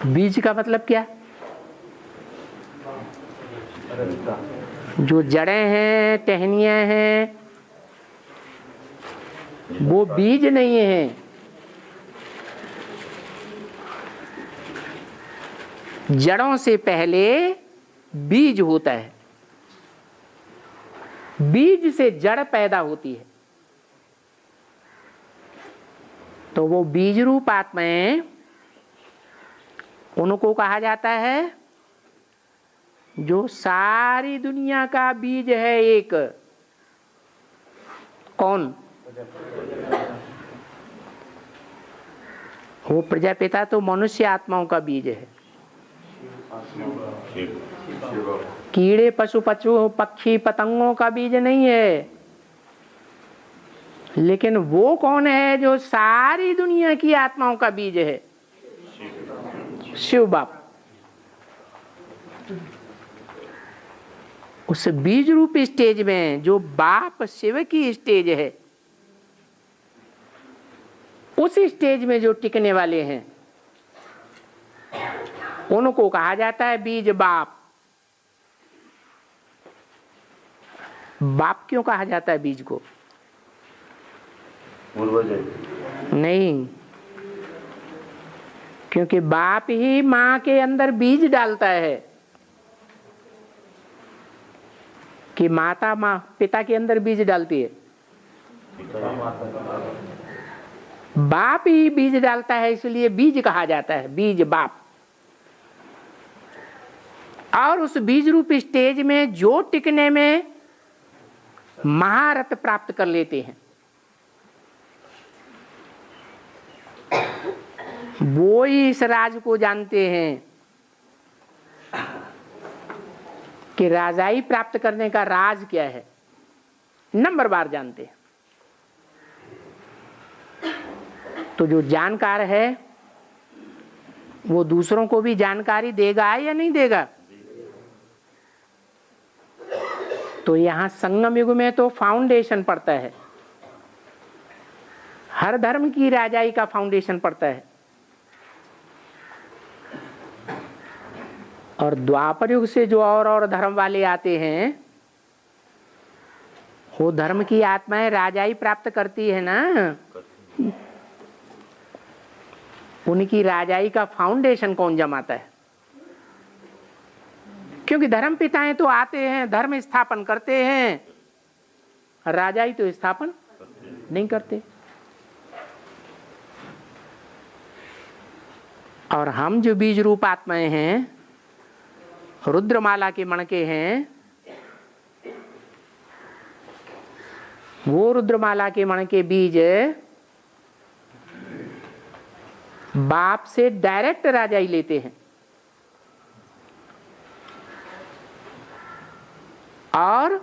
बीज का मतलब क्या? जो जड़ें हैं, टहनियां हैं, वो बीज नहीं है। जड़ों से पहले बीज होता है, बीज से जड़ पैदा होती है। तो वो बीज रूप आत्माएं, उनको कहा जाता है जो सारी दुनिया का बीज है। एक कौन? वो प्रजापिता तो मनुष्य आत्माओं का बीज है। कीड़े पशु पक्षी पतंगों का बीज नहीं है। लेकिन वो कौन है जो सारी दुनिया की आत्माओं का बीज है? शिव बाप। उस बीज रूप स्टेज में जो बाप शिव की स्टेज है, उस स्टेज में जो टिकने वाले हैं उनको कहा जाता है बीज बाप। बाप क्यों कहा जाता है बीज को? नहीं, क्योंकि बाप ही मां के अंदर बीज डालता है कि माता मां पिता के अंदर बीज डालती है। बाप ही बीज डालता है, इसलिए बीज कहा जाता है, बीज बाप। और उस बीज रूप स्टेज में जो टिकने में महारथ प्राप्त कर लेते हैं, वो ही इस राज को जानते हैं कि राजाई प्राप्त करने का राज क्या है, नंबर बार जानते हैं। तो जो जानकार है वो दूसरों को भी जानकारी देगा या नहीं देगा? तो यहां संगम युग में तो फाउंडेशन पड़ता है, हर धर्म की राजाई का फाउंडेशन पड़ता है। और द्वापर युग से जो और धर्म वाले आते हैं, वो धर्म की आत्माएं राजाई प्राप्त करती है ना, उनकी राजाई का फाउंडेशन कौन जमाता है? क्योंकि धर्म पिताएं तो आते हैं, धर्म स्थापन करते हैं, राजाई तो स्थापन नहीं करते। और हम जो बीज रूप आत्माएं हैं, रुद्रमाला के मणके हैं, वो रुद्रमाला के मणके बीज बाप से डायरेक्ट राजाई लेते हैं और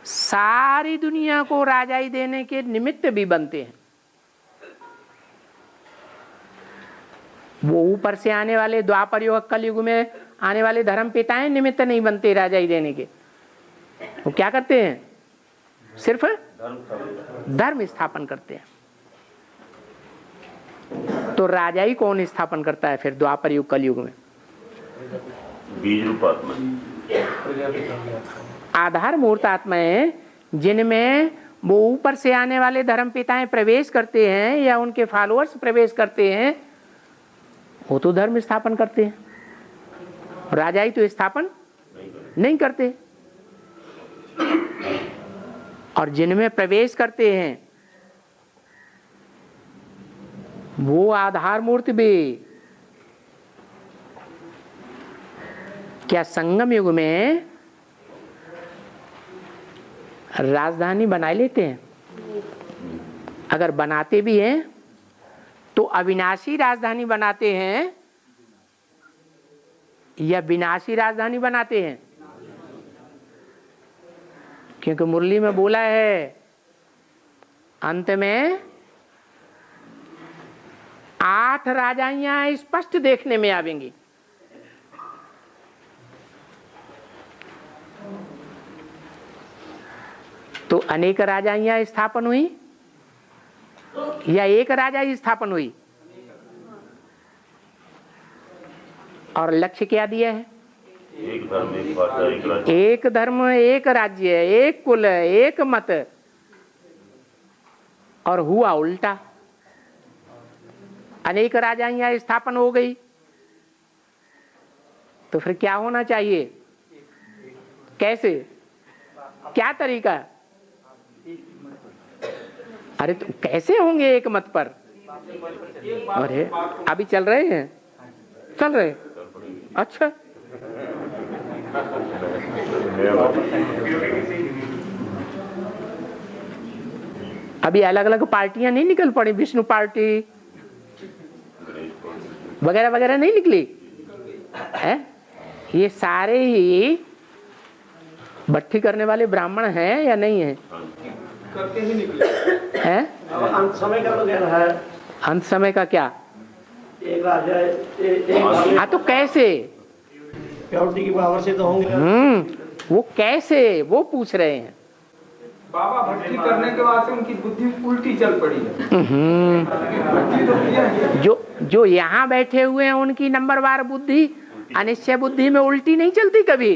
सारी दुनिया को राजाई देने के निमित्त भी बनते हैं। वो ऊपर से आने वाले द्वापर युग कलयुग में आने वाले धर्म पिताएं निमित्त नहीं बनते राजाई देने के। वो क्या करते हैं? सिर्फ धर्म स्थापन करते हैं। तो राजाई कौन स्थापन करता है फिर द्वापर युग कलयुग में? बीज रूप आत्मा, आधार मूर्त आत्माएं, जिनमें वो ऊपर से आने वाले धर्म पिताएं प्रवेश करते हैं या उनके फॉलोअर्स प्रवेश करते हैं, वो तो धर्म स्थापन करते हैं, राजाई तो स्थापन नहीं करते। और जिनमें प्रवेश करते हैं वो आधार मूर्ति भी। क्या संगम युग में राजधानी बना लेते हैं? अगर बनाते भी हैं तो अविनाशी राजधानी बनाते हैं या विनाशी राजधानी बनाते हैं? क्योंकि मुरली में बोला है अंत में 8 राजाइयां स्पष्ट देखने में आवेंगी। तो अनेक राजाइयां स्थापन हुई या एक राजा ही स्थापन हुई? और लक्ष्य क्या दिया है? एक धर्म एक भाषा एक राज्य। एक धर्म एक राज्य, एक कुल, एक मत। और हुआ उल्टा, अनेक राजाइयां स्थापन हो गई। तो फिर क्या होना चाहिए? कैसे, क्या तरीका? अरे तो कैसे होंगे एक मत पर? अरे अभी चल रहे हैं, चल रहे? अच्छा, अभी अलग अलग पार्टियां नहीं निकल पड़ी, विष्णु पार्टी वगैरह वगैरह नहीं निकली है? ये सारे ही भट्टी करने वाले ब्राह्मण हैं या नहीं है? करके ही निकले हैं? अंत समय का तो कहना है। अंत समय का क्या? एक राजा एक हाँ तो कैसे? प्योरिटी की पावर से तो होंगे। वो कैसे, वो पूछ रहे हैं। बाबा भक्ति करने के बाद से उनकी बुद्धि उल्टी चल पड़ी है। भक्ति तो किया है। जो यहाँ बैठे हुए हैं उनकी नंबरवार बुद्धि, अनिश्चय बुद्धि में उल्टी नहीं चलती कभी।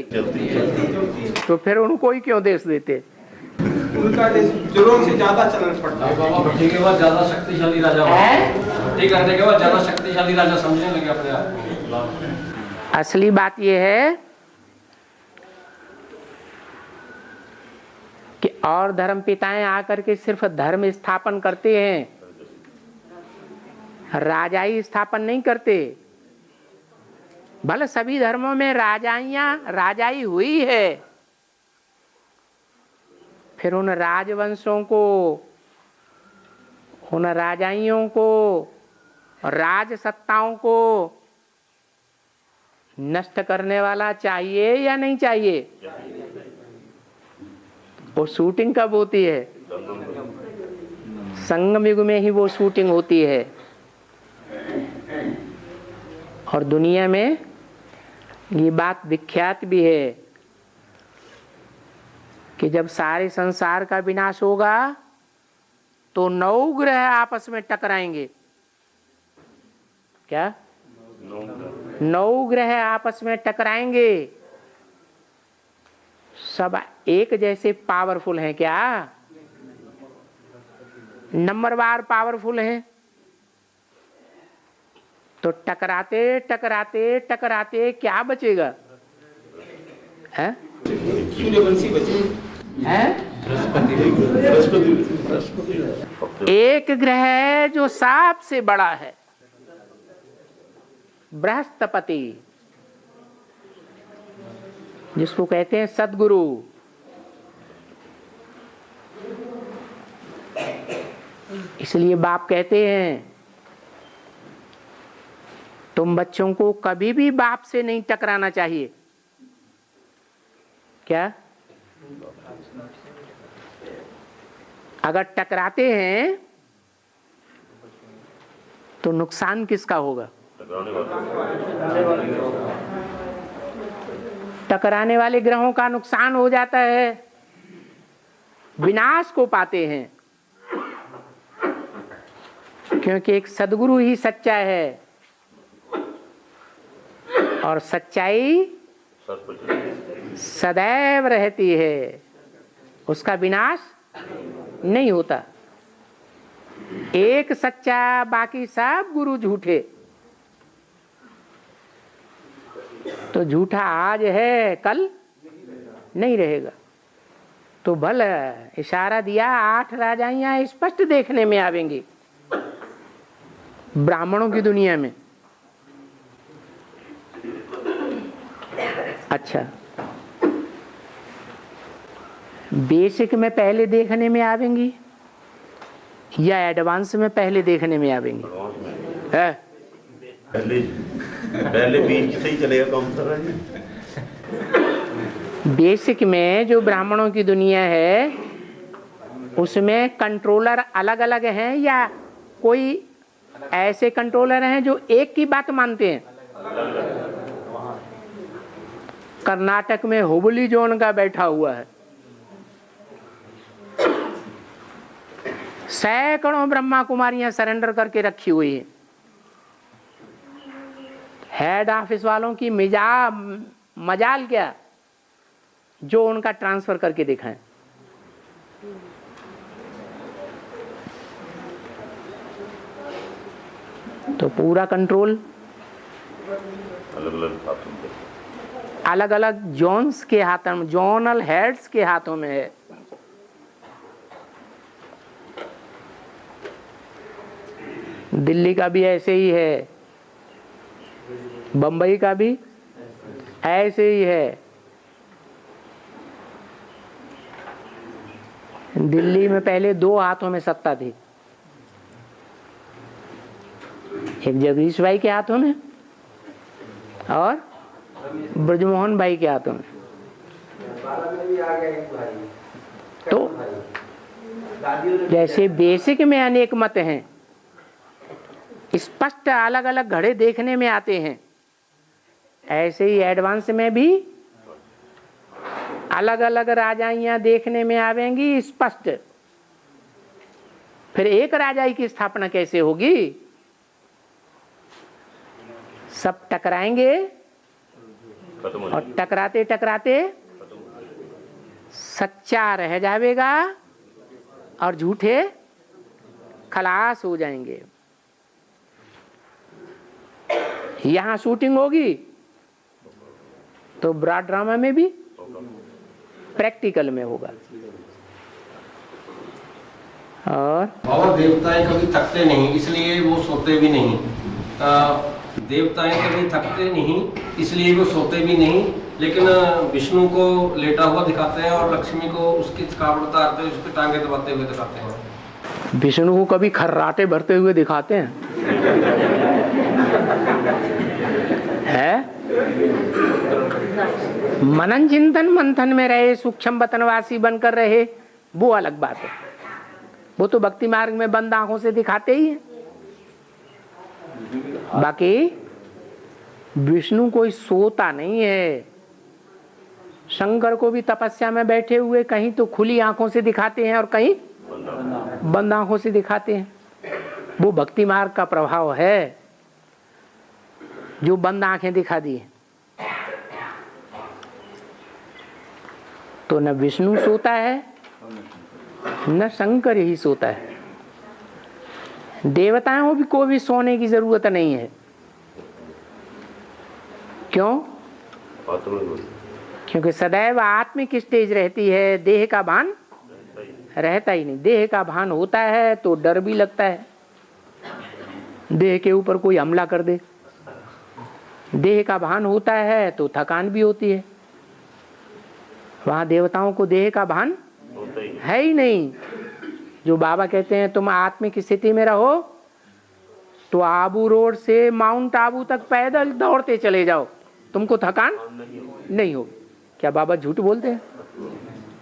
तो फिर उनको ही क्यों देश देते? उनका जोरों से ज्यादा चलन पड़ता है। बाबा भट्टी के बाद ज्यादा शक्तिशाली राजा भट्टी करने के बाद ज्यादा शक्तिशाली राजा समझने लगे अपने आप। असली बात यह है कि और धर्म पिताएं आकर के सिर्फ धर्म स्थापन करते हैं, राजाई स्थापन नहीं करते। भले सभी धर्मों में राजाई हुई है, फिर उन राजवंशों को, उन राजाइयों को, राज सत्ताओं को नष्ट करने वाला चाहिए या नहीं चाहिए? वो शूटिंग कब होती है? संगम युग में ही वो शूटिंग होती है। और दुनिया में ये बात विख्यात भी है कि जब सारे संसार का विनाश होगा तो 9 ग्रह आपस में टकराएंगे। क्या? 9 ग्रह आपस में टकराएंगे। सब एक जैसे पावरफुल हैं क्या? नंबरवार पावरफुल हैं। तो टकराते टकराते टकराते क्या बचेगा? है? सूर्यवंशी बचे है? एक ग्रह है जो सबसे बड़ा है, बृहस्पति, जिसको कहते हैं सद्गुरु। इसलिए बाप कहते हैं तुम बच्चों को कभी भी बाप से नहीं टकराना चाहिए। क्या? अगर टकराते हैं तो नुकसान किसका होगा? टकराने वाले ग्रहों का नुकसान हो जाता है, विनाश को पाते हैं। क्योंकि एक सद्गुरु ही सच्चा है और सच्चाई सदैव रहती है, उसका विनाश नहीं होता। एक सच्चा, बाकी सब गुरु झूठे। तो झूठा आज है, कल नहीं रहेगा। तो भले इशारा दिया, 8 राजाइयां स्पष्ट देखने में आवेंगी ब्राह्मणों की दुनिया में। अच्छा, बेसिक में पहले देखने में आवेंगी या एडवांस में पहले देखने में आवेंगी? है? पहले बीच से ही चलेगा काम कर रहा है। बेसिक में जो ब्राह्मणों की दुनिया है उसमें कंट्रोलर अलग अलग हैं या कोई ऐसे कंट्रोलर हैं जो एक की बात मानते हैं? कर्नाटक में हुबली जोन का बैठा हुआ है, सैकड़ों ब्रह्मा कुमारियां सरेंडर करके रखी हुई हेड ऑफिस वालों की मजाल क्या जो उनका ट्रांसफर करके दिखाएं। तो पूरा कंट्रोल अलग अलग हाथों पे, अलग अलग जोन्स के हाथों में, जोनल हेड्स के हाथों में है। दिल्ली का भी ऐसे ही है, बंबई का भी ऐसे ही है। दिल्ली में पहले 2 हाथों में सत्ता थी, एक जगदीश भाई के हाथों में और ब्रजमोहन भाई के हाथों में। तो जैसे बेसिक में अनेक मत हैं, स्पष्ट अलग अलग घड़े देखने में आते हैं, ऐसे ही एडवांस में भी अलग अलग राजाइयां देखने में आवेंगी स्पष्ट। फिर एक राजाई की स्थापना कैसे होगी? सब टकराएंगे और टकराते टकराते सच्चा रह जाएगा और झूठे खलास हो जाएंगे। यहां शूटिंग होगी तो ब्रॉड ड्रामा में भी प्रैक्टिकल में होगा। और बाबा देवताएं कभी थकते नहीं, इसलिए वो सोते भी नहीं। देवताएं कभी थकते नहीं, इसलिए वो सोते भी नहीं। लेकिन विष्णु को लेटा हुआ दिखाते हैं और लक्ष्मी को उसकी थकावट उतारते हुए, उसकी टांगे दबाते हुए दिखाते हैं। विष्णु को कभी खर्राटे भरते हुए दिखाते हैं है? मनन चिंतन मंथन में रहे, सूक्ष्म वतनवासी बनकर रहे, वो अलग बात है। वो तो भक्ति मार्ग में बंद आंखों से दिखाते ही हैं। बाकी विष्णु कोई सोता नहीं है। शंकर को भी तपस्या में बैठे हुए कहीं तो खुली आंखों से दिखाते हैं और कहीं बंद आंखों से दिखाते हैं। वो भक्ति मार्ग का प्रभाव है जो बंद आंखें दिखा दी। तो न विष्णु सोता है न शंकर ही सोता है। देवताओं को भी सोने की जरूरत नहीं है। क्यों? क्योंकि सदैव आत्मिक स्टेज रहती है, देह का भान रहता ही नहीं। देह का भान होता है तो डर भी लगता है, देह के ऊपर कोई हमला कर दे। देह का भान होता है तो थकान भी होती है। वहां देवताओं को देह का भान है ही नहीं। जो बाबा कहते हैं तुम आत्मिक स्थिति में रहो तो आबू रोड से माउंट आबू तक पैदल दौड़ते चले जाओ, तुमको थकान नहीं होगी। क्या बाबा झूठ बोलते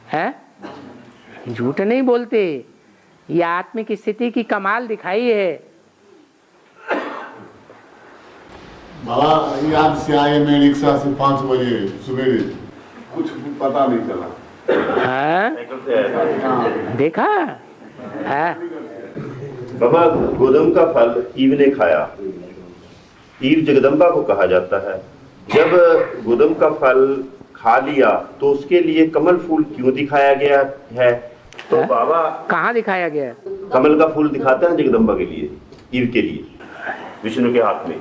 हैं? झूठ नहीं बोलते। ये आत्मिक स्थिति की कमाल दिखाई है। बाबा याद से आए मैं रिक्शा से 5 बजे सवेरे, कुछ पता नहीं चला। हाँ? देखा है? बाबा गोदम का फल ईव ने खाया। ईव जगदम्बा को कहा जाता है। जब गोदम का फल खा लिया तो उसके लिए कमल फूल क्यों दिखाया गया है? तो है? बाबा कहाँ दिखाया गया? कमल का फूल दिखाते हैं जगदम्बा के लिए, ईव के लिए, विष्णु के हाथ में।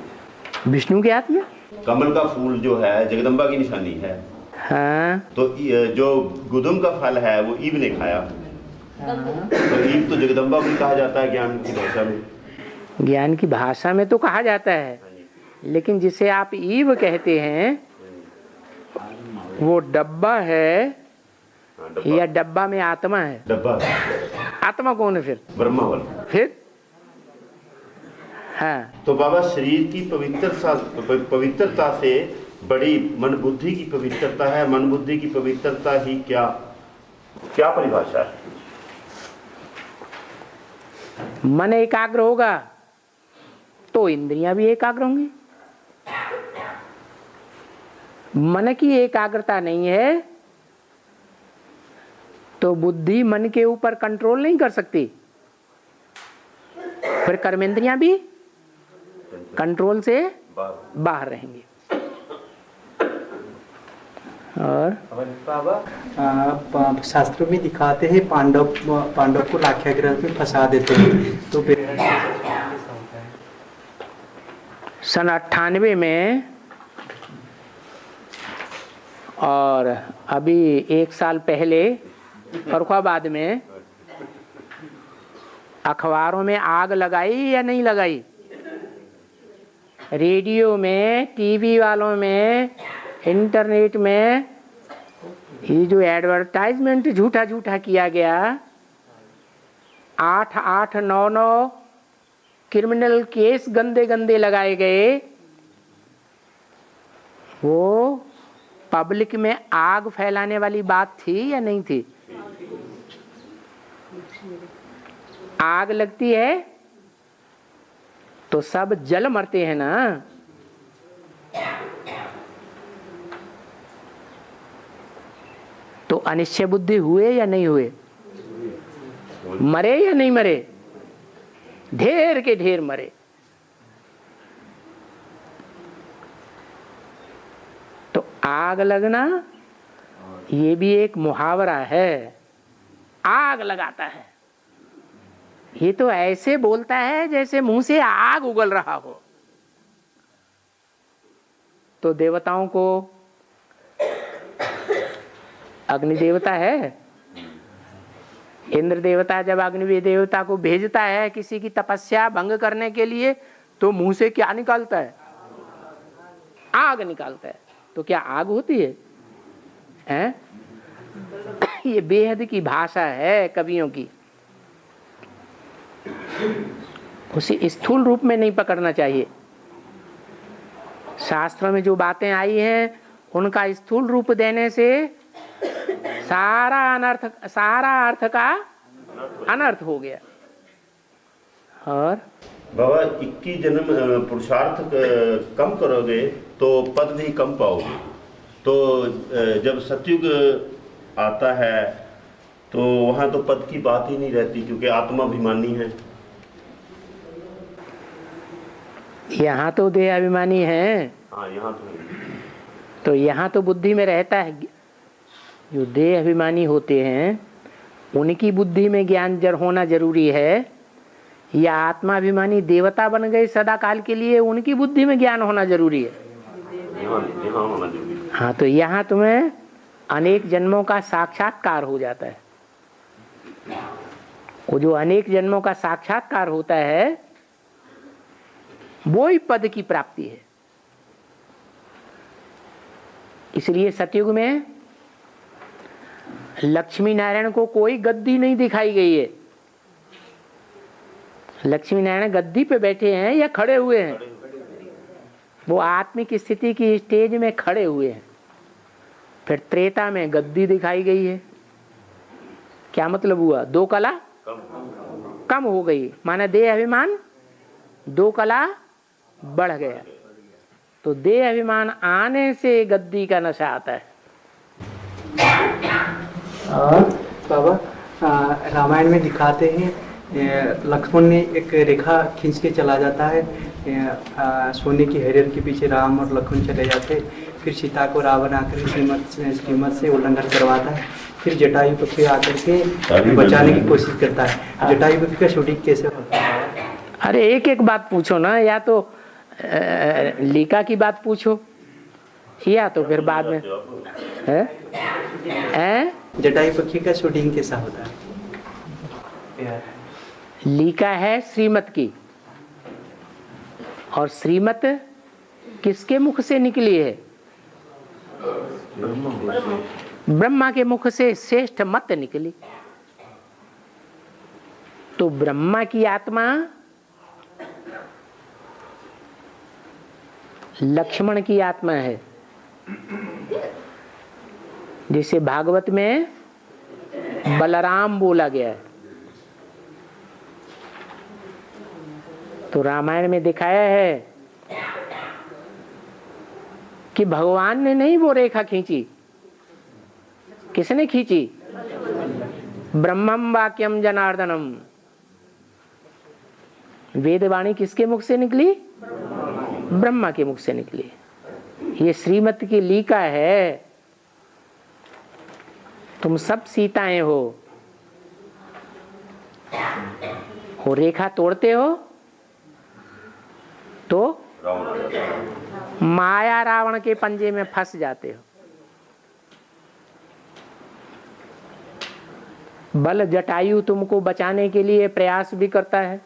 विष्णु के हाथ में कमल का फूल जो है जगदम्बा की निशानी है। हाँ। तो जो गोदम का फल है वो ईव ने खाया। तो ईव तो जगदम्बा भी कहा जाता है ज्ञान की भाषा में। ज्ञान की भाषा में तो कहा जाता है, लेकिन जिसे आप ईव कहते हैं वो डब्बा है या डब्बा में आत्मा है? डब्बा। आत्मा कौन है फिर? ब्रह्मा वाला। फिर हाँ। तो बाबा शरीर की पवित्रता से बड़ी मन बुद्धि की पवित्रता है। मन बुद्धि की पवित्रता ही क्या क्या परिभाषा है? मन एकाग्र होगा तो इंद्रियां भी एकाग्र होंगी। मन की एकाग्रता नहीं है तो बुद्धि मन के ऊपर कंट्रोल नहीं कर सकती। फिर कर्मेंद्रियां भी कंट्रोल से बाहर रहेंगे। और बाबा शास्त्रों में दिखाते हैं पांडव को लाक्षागृह में फंसा देते हैं, तो फिर सन 98 में और अभी 1 साल पहले फर्रुखाबाद में अखबारों में आग लगाई या नहीं लगाई? रेडियो में, टीवी वालों में, इंटरनेट में ये जो एडवर्टाइजमेंट झूठा झूठा किया गया, 8-8, 9-9 क्रिमिनल केस गंदे गंदे लगाए गए, वो पब्लिक में आग फैलाने वाली बात थी या नहीं थी? आग लगती है तो सब जल मरते हैं ना। तो अनिश्चय बुद्धि हुए या नहीं हुए? मरे या नहीं मरे? ढेर के ढेर मरे। तो आग लगना ये भी एक मुहावरा है, आग लगाता है। ये तो ऐसे बोलता है जैसे मुंह से आग उगल रहा हो। तो देवताओं को अग्नि देवता है, इंद्र देवता जब अग्नि देवता को भेजता है किसी की तपस्या भंग करने के लिए, तो मुंह से क्या निकालता है? आग निकालता है। तो क्या आग होती है? हैं? ये बेहद की भाषा है कवियों की, उसे स्थूल रूप में नहीं पकड़ना चाहिए। शास्त्रों में जो बातें आई हैं उनका स्थूल रूप देने से सारा अर्थ का अनर्थ हो गया। और बाबा 21 जन्म पुरुषार्थ कम करोगे तो पद भी कम पाओगे। तो जब सतयुग आता है तो वहां तो पद की बात ही नहीं रहती, क्योंकि आत्माभिमानी है। यहाँ तो देह अभिमानी है। हाँ, यहाँ तो यहाँ तो बुद्धि में रहता है। जो देह अभिमानी होते हैं उनकी बुद्धि में ज्ञान होना जरूरी है, या आत्माभिमानी देवता बन गए सदा काल के लिए उनकी बुद्धि में ज्ञान होना जरूरी है? यहाँ होना जरूरी है। हाँ, तो यहाँ तुम्हें अनेक जन्मों का साक्षात्कार हो जाता है। वो जो अनेक जन्मों का साक्षात्कार होता है वो ही पद की प्राप्ति है। इसलिए सतयुग में लक्ष्मी नारायण को कोई गद्दी नहीं दिखाई गई है। लक्ष्मी नारायण गद्दी पे बैठे हैं या खड़े हुए हैं? वो आत्मिक स्थिति की स्टेज में खड़े हुए हैं। फिर त्रेता में गद्दी दिखाई गई है। क्या मतलब हुआ? 2 कला कम हो गई, माना देह अभिमान 2 कला बढ़ गया। तो देह अभिमान आने से गद्दी का नशा आता है। बाबा रामायण में दिखाते हैं लक्ष्मण ने एक रेखा खींच के चला जाता है, सोने की हरियर के पीछे राम और लक्ष्मण चले जाते। फिर सीता को रावण आकर श्रीमत से उल्लंघन करवाता है। फिर जटायु पक्षी आकर के बचाने की कोशिश करता है। जटायु पक्षी का शूटिंग कैसे होता है? अरे एक एक बात पूछो ना, या तो लीका की बात पूछो या तो फिर बाद में है? जटायु पक्षी का शूटिंग कैसा होता है? लीका है श्रीमत की, और श्रीमत किसके मुख से निकली है? ब्रह्मा के मुख से श्रेष्ठ मत निकली। तो ब्रह्मा की आत्मा लक्ष्मण की आत्मा है। जिसे भागवत में बलराम बोला गया है। तो रामायण में दिखाया है कि भगवान ने नहीं वो रेखा खींची। किसने खींची? ब्रह्मम वाक्यम जनार्दनम। वेदवाणी किसके मुख से निकली? ब्रह्मा के मुख से निकली। ये श्रीमत की लीका है। तुम सब सीताएं हो, वो रेखा तोड़ते हो तो माया रावण के पंजे में फंस जाते हो। बल जटायु तुमको बचाने के लिए प्रयास भी करता है।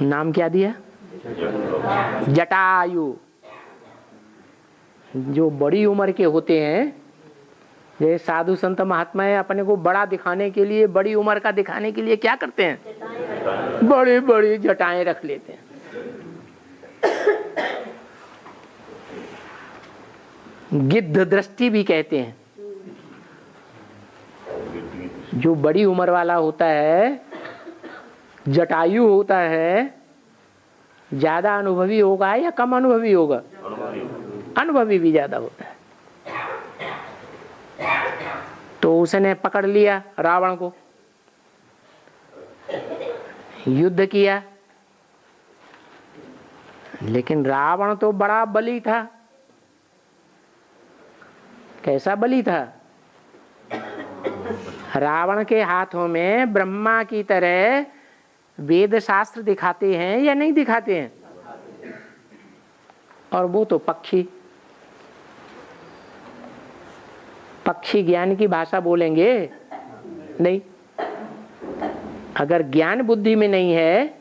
नाम क्या दिया? जटायु। जो बड़ी उम्र के होते हैं, ये साधु संत महात्मा है, अपने को बड़ा दिखाने के लिए, बड़ी उम्र का दिखाने के लिए क्या करते हैं? बड़ी बड़ी जटाएं रख लेते हैं। गिद्ध दृष्टि भी कहते हैं। जो बड़ी उम्र वाला होता है, जटायु होता है, ज्यादा अनुभवी होगा या कम अनुभवी होगा? अनुभवी भी ज्यादा होता है। तो उसने पकड़ लिया रावण को, युद्ध किया। लेकिन रावण तो बड़ा बली था। कैसा बली था? रावण के हाथों में ब्रह्मा की तरह वेद शास्त्र दिखाते हैं या नहीं दिखाते हैं? और वो तो पक्षी ज्ञान की भाषा बोलेंगे नहीं। अगर ज्ञान बुद्धि में नहीं है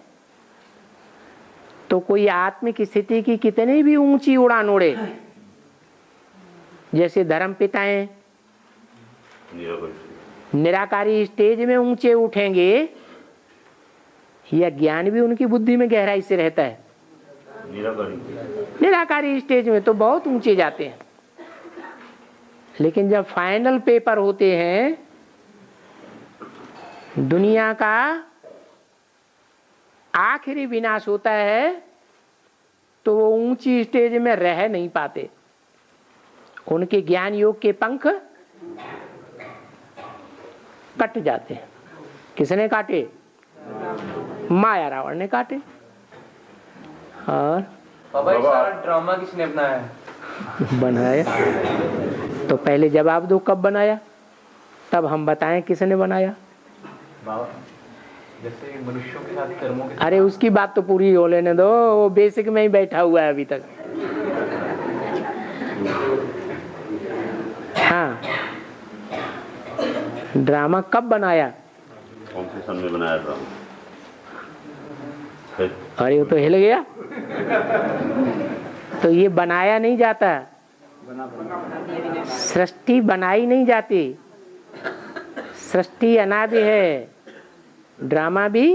तो कोई आत्मिक स्थिति की कितनी भी ऊंची उड़ान उड़े, जैसे धर्म पिताएं निराकारी स्टेज में ऊंचे उठेंगे, या ज्ञान भी उनकी बुद्धि में गहराई से रहता है? निराकारी स्टेज में तो बहुत ऊंचे जाते हैं। लेकिन जब फाइनल पेपर होते हैं, दुनिया का आखिरी विनाश होता है, तो वो ऊंची स्टेज में रह नहीं पाते। उनके ज्ञान योग के पंख कट जाते हैं। किसने काटे? माया रावण ने काटे। और बाबा ये सारा ड्रामा किसने बनाया है? बनाया तो पहले जवाब दो, कब बनाया, तब हम बताएं किसने बनाया। बाबा जैसे मनुष्यों के साथ कर्मों के, अरे उसकी बात तो पूरी हो लेने दो, वो बेसिक में ही बैठा हुआ है अभी तक। हाँ, ड्रामा कब बनाया? कौन से सन में बनाया ड्रामा? अरे वो तो हिल गया। तो ये बनाया नहीं जाता, सृष्टि बनाई नहीं जाती। सृष्टि अनादि है, ड्रामा भी